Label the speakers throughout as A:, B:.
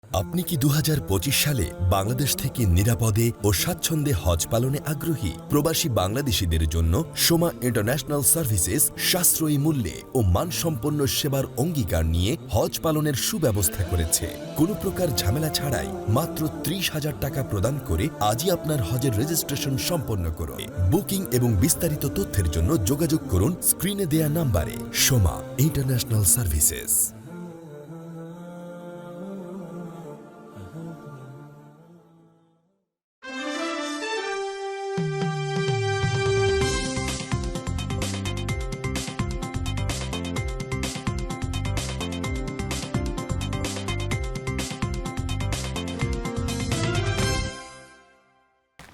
A: আপনি কি 2025 সালে বাংলাদেশ থেকে নিরাপদে ও স্বাচ্ছন্দ্যে হজ পালনে আগ্রহী? প্রবাসী বাংলাদেশীদের জন্য সোমা ইন্টারন্যাশনাল সার্ভিসেস সাশ্রয়ী মূল্যে ও মানসম্পন্ন সেবার অঙ্গীকার নিয়ে হজ পালনের সুব্যবস্থা করেছে। কোনো প্রকার ঝামেলা ছাড়াই মাত্র 30,000 টাকা প্রদান করে আজই আপনার হজের রেজিস্ট্রেশন সম্পন্ন করুন। বুকিং এবং বিস্তারিত তথ্যের জন্য যোগাযোগ করুন স্ক্রিনে দেয়া নাম্বারে। Soma international services.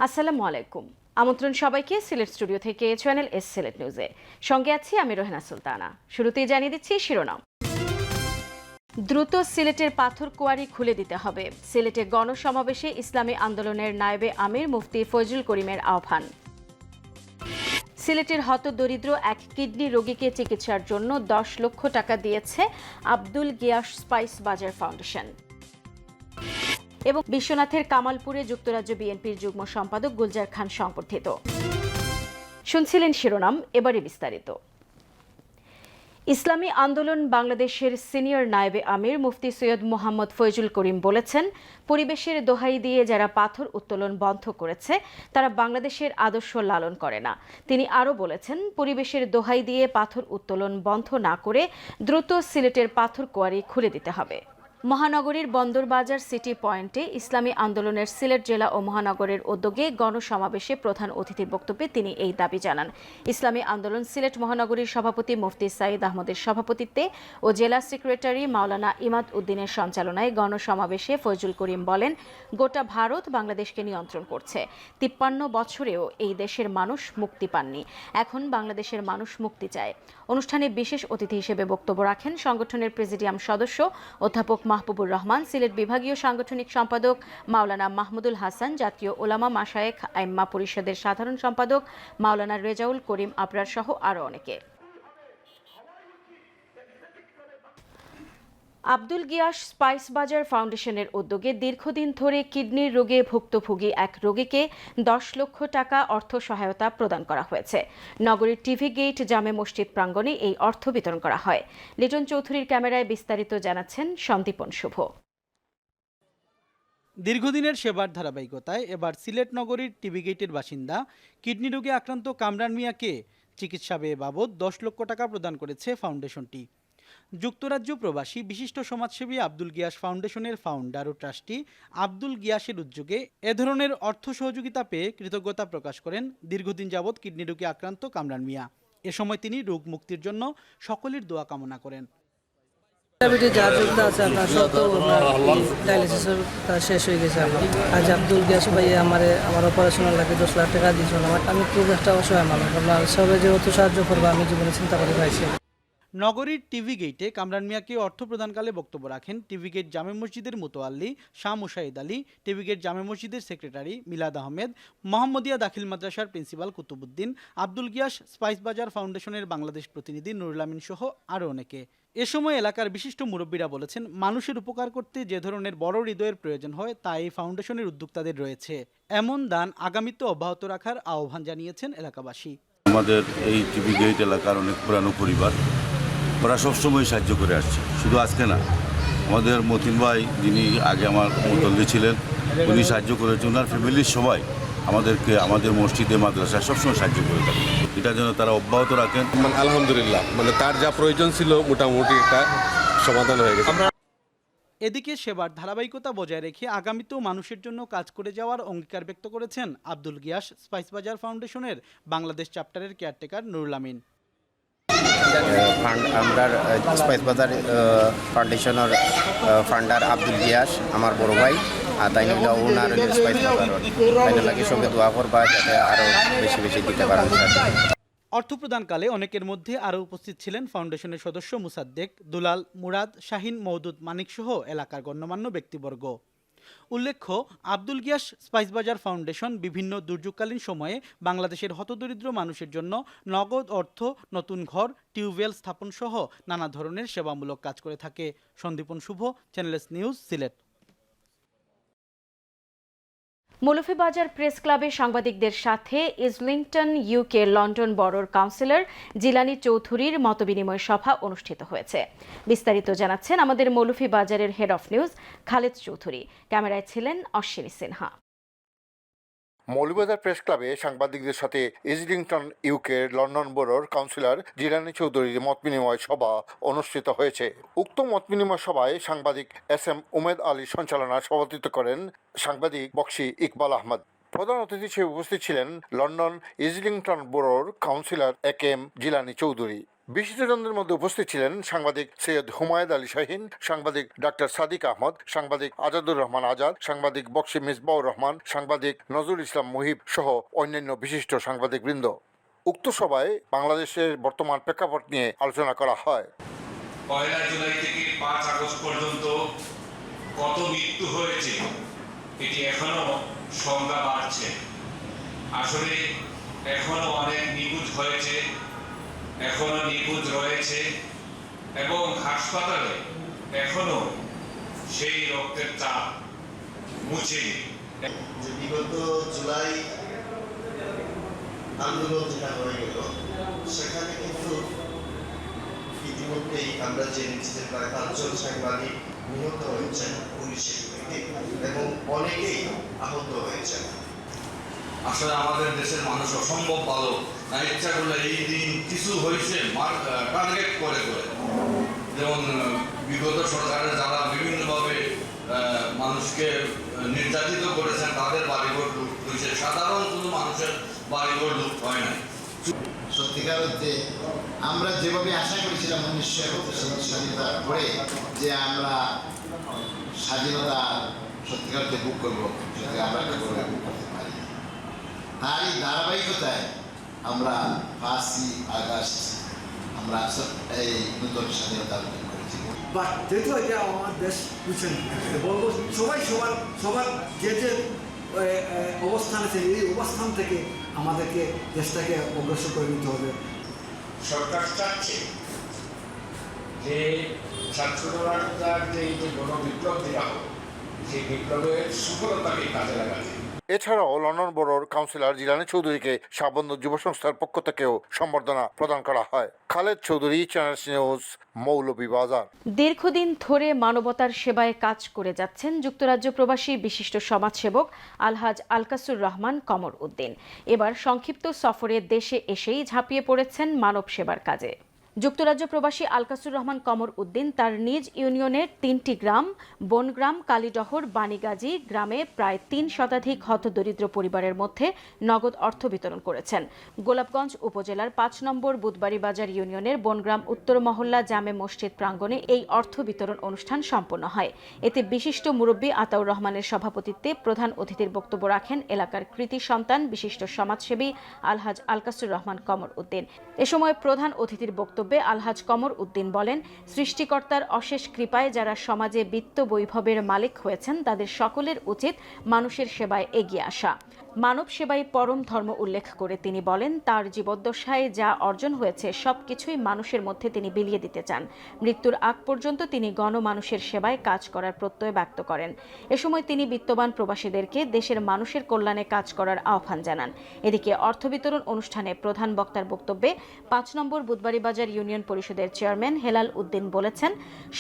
B: আসসালামু আলাইকুম। আমন্ত্রণ সবাইকে সিলেট স্টুডিও থেকে চ্যানেল এস সিলেট নিউজে। সঙ্গে আছি আমি রোহেনা সুলতানা। শুরুতেই জানিয়ে দিচ্ছি শিরোনাম। দ্রুত সিলেটের পাথর কোয়ারি খুলে দিতে হবে। সিলেটে গণসমাবেশে ইসলামী আন্দোলনের নায়েবে আমির মুফতি ফয়জুল করিমের আহ্বান। সিলেটের হতদরিদ্র এক কিডনি রোগীকে চিকিৎসার জন্য 10 লক্ষ টাকা দিয়েছে আব্দুল গিয়াস স্পাইস বাজার ফাউন্ডেশন। এবং বিশ্বনাথের কামালপুরে যুক্তরাজ্য বিএনপির যুগ্ম সম্পাদক গুলজার খান সংবর্ধিত। শুনছিলেন শিরোনাম, এবারে বিস্তারিত। ইসলামী আন্দোলন বাংলাদেশের সিনিয়র নায়েবে আমির মুফতি সৈয়দ মোহাম্মদ ফয়জুল করিম বলেছেন, পরিবেশের দোহাই দিয়ে যারা পাথর উত্তোলন বন্ধ করেছে তারা বাংলাদেশের আদর্শ লালন করে না। তিনি আরও বলেছেন, পরিবেশের দোহাই দিয়ে পাথর উত্তোলন বন্ধ না করে দ্রুত সিলেটের পাথর কোয়ারি খুলে দিতে হবে। মহানগরীর বন্দরবাজার সিটি পয়েন্টে ইসলামী আন্দোলনের সিলেট জেলা ও মহানগরের উদ্যোগে গণসমাবেশে প্রধান অতিথির বক্তব্যে তিনি এই দাবি জানান। ইসলামী আন্দোলন সিলেট মহানগরীর সভাপতি মুফতি সাইদ আহমদের সভাপতিত্বে ও জেলা সেক্রেটারি মাওলানা ইমাদ উদ্দিনের সঞ্চালনায় গণসমাবেশে ফয়জুল করিম বলেন, গোটা ভারত বাংলাদেশকে নিয়ন্ত্রণ করছে। 53 বছরেও এই দেশের মানুষ মুক্তি পাননি। এখন বাংলাদেশের মানুষ মুক্তি চায়। অনুষ্ঠানে বিশেষ অতিথি হিসেবে বক্তব্য রাখেন সংগঠনের প্রেসিডিয়াম সদস্য অধ্যাপক মাহবুবুর রহমান, সিলেট বিভাগীয় সাংগঠনিক সম্পাদক মাওলানা মাহমুদুল হাসান, জাতীয় ওলামা মাশায়েখ আইম্মা পরিষদের সাধারণ সম্পাদক মাওলানা রেজাউল করিম আবরার সহ আরও অনেকে। আব্দুল গিয়াস স্পাইস বাজার ফাউন্ডেশনের উদ্যোগে দীর্ঘদিন ধরে কিডনির রোগে ভুক্তভোগী এক রোগীকে 10 লক্ষ টাকা অর্থ সহায়তা প্রদান করা হয়েছে। নগরীর টিভি গেট জামে মসজিদ প্রাঙ্গণে এই অর্থ বিতরণ করা হয়। লিটন চৌধুরীর ক্যামেরায় বিস্তারিত জানাচ্ছেন সন্দীপন শুভ।
C: দীর্ঘদিনের সেবার ধারাবাহিকতায় এবার সিলেট নগরীর টিভি গেটের বাসিন্দা কিডনি রোগে আক্রান্ত কামরান মিয়াকে চিকিৎসা ব্যয় বাবদ 10 লক্ষ টাকা প্রদান করেছে ফাউন্ডেশনটি। যুক্তরাজ্য প্রবাসী বিশিষ্ট সমাজসেবী আব্দুল গিয়াস ফাউন্ডেশনের ফাউন্ডার ও ট্রাস্টি আব্দুল গিয়াসের উদ্যোগে এ ধরনের অর্থ সহযোগিতা পেয়ে কৃতজ্ঞতা প্রকাশ করেন দীর্ঘদিন যাবৎ কিডনি রোগে আক্রান্ত কামরান মিয়া। এ সময় তিনি রোগ মুক্তির জন্য সকলের দোয়া কামনা করেন।
D: যার যোগ্যতা আছে আপনার ডায়ালিসিসের শেষ হয়ে গেছে। আজ আব্দুল গিয়াস ভাই আমার অপারেশনের লাগে 10 লাখ টাকা দিয়েছিল। আমি খুব একটা অসহায় মানুষ, আপনার সবাই যেহেতু সাহায্য করবো আমি জীবনে চিন্তা করে পাইছি।
C: নগরীর টিভি গেটে কামরান মিয়াকে অর্থ প্রদানকালে বক্তব্য রাখেন টিভি গেট জামে মসজিদের মুতোয়াল্লি শাহ মুশাহিদ আলী, টিভি গেট জামে মসজিদের সেক্রেটারি মিলাদ আহমেদ, মোহাম্মদিয়া দাখিল মাদ্রাসার প্রিন্সিপাল কুতুবুদ্দিন, আব্দুল গিয়াস স্পাইস বাজার ফাউন্ডেশনের বাংলাদেশ প্রতিনিধি নুরুল আমিন সহ আরও অনেকে। এ সময় এলাকার বিশিষ্ট মুরব্বীরা বলেছেন, মানুষের উপকার করতে যে ধরনের বড় হৃদয়ের প্রয়োজন হয় তা এই ফাউন্ডেশনের উদ্যোক্তাদের রয়েছে। এমন দান আগামীতে অব্যাহত রাখার আহ্বান জানিয়েছেন এলাকাবাসী।
E: আমাদের এই টিভি গেট এলাকার অনেক পুরানো পরিবার, ওরা সবসময় সাহায্য করে আসছে। শুধু আজকে না, আমাদের মতিন ভাই যিনি আগে আমার মুতল্লি ছিলেন উনি সাহায্য করেছেন। ওনার ফ্যামিলির সবাই আমাদেরকে আমাদের মসজিদে মাদ্রাসায় সবসময় সাহায্য করে থাকেন। এটা যেন তারা অব্যাহত রাখেন।
F: আলহামদুলিল্লাহ, তার যা প্রয়োজন ছিল মোটামুটি একটা সমাধান হয়ে গেছে।
C: এদিকে সেবার ধারাবাহিকতা বজায় রেখে আগামীতেও মানুষের জন্য কাজ করে যাওয়ার অঙ্গীকার ব্যক্ত করেছেন আব্দুল গিয়াস স্পাইস বাজার ফাউন্ডেশনের বাংলাদেশ চ্যাপ্টারের কেয়ারটেকার নুরুল আমিন।
G: আমরা স্পাইস বাজার ফাউন্ডেশনের ফান্ডার আব্দুল গিয়াস আমার বড় ভাই, আর তাই ওনার স্পাইস বাজার তাই লাগে সঙ্গে দোয়া করবা যাতে আরও বেশি বেশি দিতে পারেন।
C: অর্থ প্রদানকালে অনেকের মধ্যে আরও উপস্থিত ছিলেন ফাউন্ডেশনের সদস্য মুসাদ্দেক, দুলাল, মুরাদ, শাহিন, মওদুদ, মানিক সহ এলাকার গণ্যমান্য ব্যক্তিবর্গ। উল্লেখ্য, আব্দুল গিয়াস স্পাইস বাজার ফাউন্ডেশন বিভিন্ন দুর্যোগকালীন সময়ে বাংলাদেশের হতদরিদ্র মানুষের জন্য নগদ অর্থ, নতুন ঘর, টিউবওয়েল স্থাপন সহ নানা ধরনের সেবামূলক কাজ করে থাকে। Sandipan Shubho, channel S news, Sylhet.
B: Moulvibazar press ক্লাবে সাংবাদিকদের সাথে ইজলিংটন ইউকে লন্ডন বরোর কাউন্সিলর জিলানী চৌধুরীর মতবিনিময় সভা অনুষ্ঠিত হয়েছে। বিস্তারিত জানাচ্ছেন আমাদের মৌলভীবাজারের head of news Khaled Chowdhury. ক্যামেরায় ছিলেন অশ্বিনী সিনহা।
H: মৌলভীবাজার প্রেস ক্লাবে সাংবাদিকদের সাথে ইজলিংটন ইউকের লন্ডন বরোর কাউন্সিলর জিলানী চৌধুরীর মতবিনিময় সভা অনুষ্ঠিত হয়েছে। উক্ত মতবিনিময় সভায় সাংবাদিক SM উমেদ আলী সঞ্চালনায় সভাপতিত্ব করেন সাংবাদিক বক্সি ইকবাল আহমদ। প্রধান অতিথি হিসেবে উপস্থিত ছিলেন লন্ডন ইজলিংটন বরোর কাউন্সিলর AM জিলানী চৌধুরী। বিশিষ্টজনদের মধ্যে উপস্থিত ছিলেন সাংবাদিক সৈয়দ হুমায়দ আলী শাহিন, সাংবাদিক ডাক্তার সাদিক আহমদ, সাংবাদিক আজাদুর রহমান আজাদ, সাংবাদিক বক্সি মিসবাউর রহমান, সাংবাদিক নজরুল ইসলাম মুহিব সহ অন্যান্য বিশিষ্ট সাংবাদিকবৃন্দ। উক্ত সভায় বাংলাদেশের বর্তমান প্রেক্ষাপট নিয়ে আলোচনা করা হয়।
I: 1 জুলাই থেকে 5 আগস্ট পর্যন্ত কত মৃত্যু হয়েছে এটি এখনো সংখ্যা বাড়ছে। আসলে এখনো অনেক নিখোঁজ হয়েছে, এখনো নিখোঁজ রয়েছে এবং হাসপাতালে এখনো সেই রক্তের চাপ মুছেনি।
J: বিগত জুলাই আন্দোলন যেটা হয়ে গেল সেখানে কিন্তু ইতিমধ্যেই আমরা জেনেছি যে প্রায় 5 জন সাংবাদিক নিহত হয়েছেন পুলিশের গুলিতে এবং অনেকেই আহত হয়েছেন।
K: আসলে আমাদের দেশের মানুষ অসম্ভব ভালো, না ইচ্ছা করলে এই দিন কিছু হয়েছে টার্গেট করে করে, যেমন বিগত সরকারের যারা বিভিন্নভাবে মানুষকে নির্যাতিত করেছেন তাদের বাড়িঘর লুট হয়েছে, সাধারণ কোনো মানুষের বাড়িঘর লুট হয় না।
J: সত্যিকার অর্থে আমরা যেভাবে আশা করেছিলাম 1971 স্বাধীনতার পরে যে আমরা স্বাধীনতা সত্যিকার অর্থে বুক করবো, সেটা আমরা বুক করতে পারি। তারই ধারাবাহিকতায় আমরা 5ই আগস্ট আমরা এই নতুন স্বাধীনতা অর্জন করেছি।
L: বাট যেহেতু এটা আমার দেশ বুঝছেন, বলবো সবার যে অবস্থান আছে এই অবস্থান থেকে আমাদেরকে দেশটাকে অগ্রসর করে নিতে হবে।
I: সরকার চাচ্ছে যে ছাত্ররার যে গণবিপ্লব দেওয়া হোক, সেই বিপ্লবের সফলতাকে কাজে লাগাতে।
H: এছাড়াও লন্ডন বরোর কাউন্সিলর জিলানী চৌধুরীকে শাহবন্ধ যুব সংস্থার পক্ষ থেকেও সম্বর্ধনা প্রদান করা হয়। Khaled Chowdhury, channel news, Moulvibazar.
B: দীর্ঘদিন ধরে মানবতার সেবায় কাজ করে যাচ্ছেন যুক্তরাজ্য প্রবাসী বিশিষ্ট সমাজসেবক আলহাজ আলকাসুর রহমান কমর উদ্দিন। এবার সংক্ষিপ্ত সফরে দেশে এসেই ঝাঁপিয়ে পড়েছেন মানব সেবার কাজে। যুক্তরাজ্য প্রবাসী আলকাসুর রহমান কমর উদ্দিন তার নিজ ইউনিয়নের 3টি গ্রাম বনগ্রাম, কালীডহর, বাণীগাজী গ্রামে প্রায় 3 শতাধিক হতদরিদ্র পরিবারের মধ্যে নগদ অর্থ বিতরণ করেছেন। গোলাপগঞ্জ উপজেলার 5 নম্বর বুধবাড়ী বাজার ইউনিয়নের বনগ্রাম উত্তর মহল্লা জামে মসজিদ প্রাঙ্গণে এই অর্থ বিতরণ অনুষ্ঠান সম্পন্ন হয়। এতে বিশিষ্ট মুরব্বী আতাউর রহমানের সভাপতিত্বে প্রধান অতিথির বক্তব্য রাখেন এলাকার কৃতি সন্তান বিশিষ্ট সমাজসেবী আলহাজ আলকাসুর রহমান কমর উদ্দিন। এ সময় প্রধান অতিথির বক্তব্য আলহাজ কমর উদ্দিন বলেন, সৃষ্টিকর্তার অশেষ কৃপায় যারা সমাজে বিত্ত বৈভবের মালিক হয়েছেন তাদের সকলের উচিত মানুষের সেবায় এগিয়ে আসা। মানব সেবাই পরম ধর্ম উল্লেখ করে তিনি বলেন, তার জীবদ্দশায় যা অর্জন হয়েছে সবকিছুই মানুষের মধ্যে তিনি বিলিয়ে দিতে চান। মৃত্যুর আগ পর্যন্ত তিনি গণমানুষের সেবায় কাজ করার প্রত্যয় ব্যক্ত করেন। এ সময় তিনি বিত্তবান প্রবাসীদেরকে দেশের মানুষের কল্যাণে কাজ করার আহ্বান জানান। এদিকে অর্থ বিতরণ অনুষ্ঠানে প্রধান বক্তার বক্তব্যে 5 নম্বর বুধবাড়ী বাজার ইউনিয়ন পরিষদের চেয়ারম্যান হেলাল উদ্দিন বলেছেন,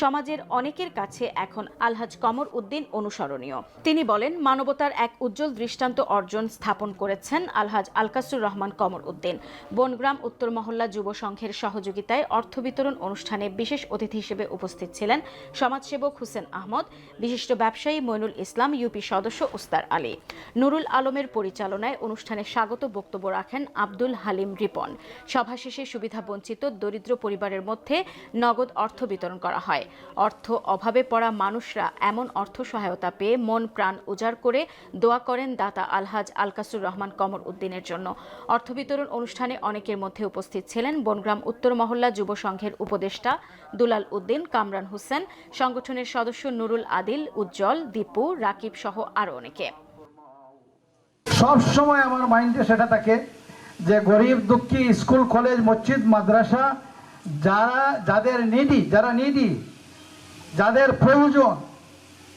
B: সমাজের অনেকের কাছে এখন আলহাজ কমর উদ্দিন অনুসরণীয়। তিনি বলেন, মানবতার এক উজ্জ্বল দৃষ্টান্ত অর্জন স্থাপন করেছেন আলহাজ আলকাসুর রহমান কমর উদ্দিন। বনগ্রাম উত্তর মহল্লা যুব সংঘের সহযোগিতায় অর্থ বিতরণ অনুষ্ঠানে বিশেষ অতিথি হিসেবে উপস্থিত ছিলেন সমাজসেবক হুসেন আহমদ, বিশিষ্ট ব্যবসায়ী মইনুল ইসলাম, ইউপি সদস্য উস্তার আলী। নুরুল আলমের পরিচালনায় অনুষ্ঠানে স্বাগত বক্তব্য রাখেন আব্দুল হালিম রিপন। সভা শেষে সুবিধাবঞ্চিত দরিদ্র পরিবারের মধ্যে নগদ অর্থ বিতরণ করা হয়। অর্থ অভাবে পড়া মানুষরা এমন অর্থ সহায়তা পেয়ে মন প্রাণ উজাড় করে দোয়া করেন দাতা আলহাজ আলকাসুর রহমান কমর উদ্দিনের জন্য। অর্থ বিতরণ অনুষ্ঠানে অনেকের মধ্যে উপস্থিত ছিলেন বনগ্রাম উত্তর মহল্লা যুব সংঘের উপদেষ্টা দুলাল উদ্দিন, কামরান হোসেন, সংগঠনের সদস্য নুরুল আদিল, উজ্জ্বল, দীপু, রাকিব সহ আরো অনেকে।
L: সব সময় আমার মাইন্ডে সেটা থাকে যে গরিব দুঃখী, স্কুল কলেজ মসজিদ মাদ্রাসা যারা নিডি যাদের প্রয়োজন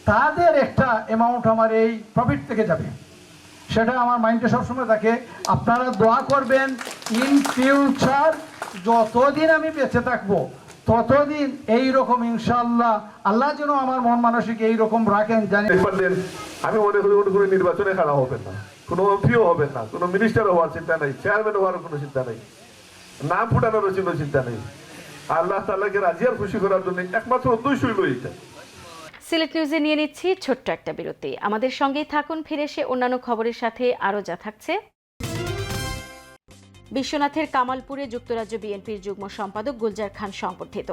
L: তাদের একটা অ্যামাউন্ট আমার এই প্রফিট থেকে যাবে।
M: সেটা আমার মাইন্ডে সবসময় থাকে। আপনারা দোয়া করবেন ইন ফিউচার যতদিন আমি বেঁচে থাকবো ততদিন এইরকম ইনশাআল্লাহ আল্লাহ যেন আমার মন মানসিক এইরকম রাখেন। জানি
N: আমি মনে করি কোনো নির্বাচনে খেলা হবেন না, কোনো এমপিও হবেন না, কোনো মিনিস্টার হওয়ার চিন্তা নেই, চেয়ারম্যান হওয়ার কোনো চিন্তা নেই, নাম ফুটানোর কোনো চিন্তা নেই। আল্লাহ তাআলাকে রাজি আর খুশি করার জন্য একমাত্র উদ্দেশ্য হইল এইটা।
B: সিলেট নিউজে নিয়ে নিচ্ছি ছোট্ট একটা বিরতি। আমাদের সঙ্গেই থাকুন, ফিরে এসে অন্যান্য খবরের সাথে আরও যা থাকছে। বিশ্বনাথের কামালপুরে যুক্তরাজ্য বিএনপির যুগ্ম সম্পাদক গুলজার খান সংবর্ধিত।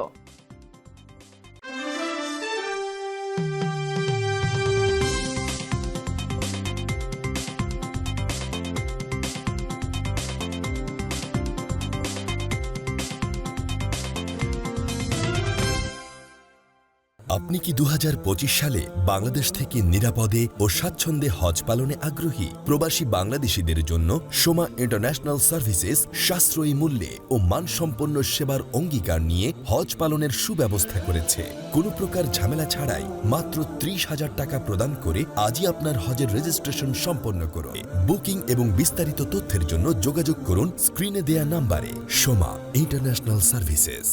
A: আপনি কি 2025 সালে বাংলাদেশ থেকে নিরাপদে ও স্বাচ্ছন্দ্যে হজ পালনে আগ্রহী? প্রবাসী বাংলাদেশীদের জন্য সোমা ইন্টারন্যাশনাল সার্ভিসেস সাশ্রয়ী মূল্যে ও মানসম্পন্ন সেবার অঙ্গীকার নিয়ে হজ পালনের সুব্যবস্থা করেছে। কোনো প্রকার ঝামেলা ছাড়াই মাত্র 30,000 টাকা প্রদান করে আজই আপনার হজের রেজিস্ট্রেশন সম্পন্ন করুন। বুকিং এবং বিস্তারিত তথ্যের জন্য যোগাযোগ করুন স্ক্রিনে দেয়া নাম্বারে। Soma international services.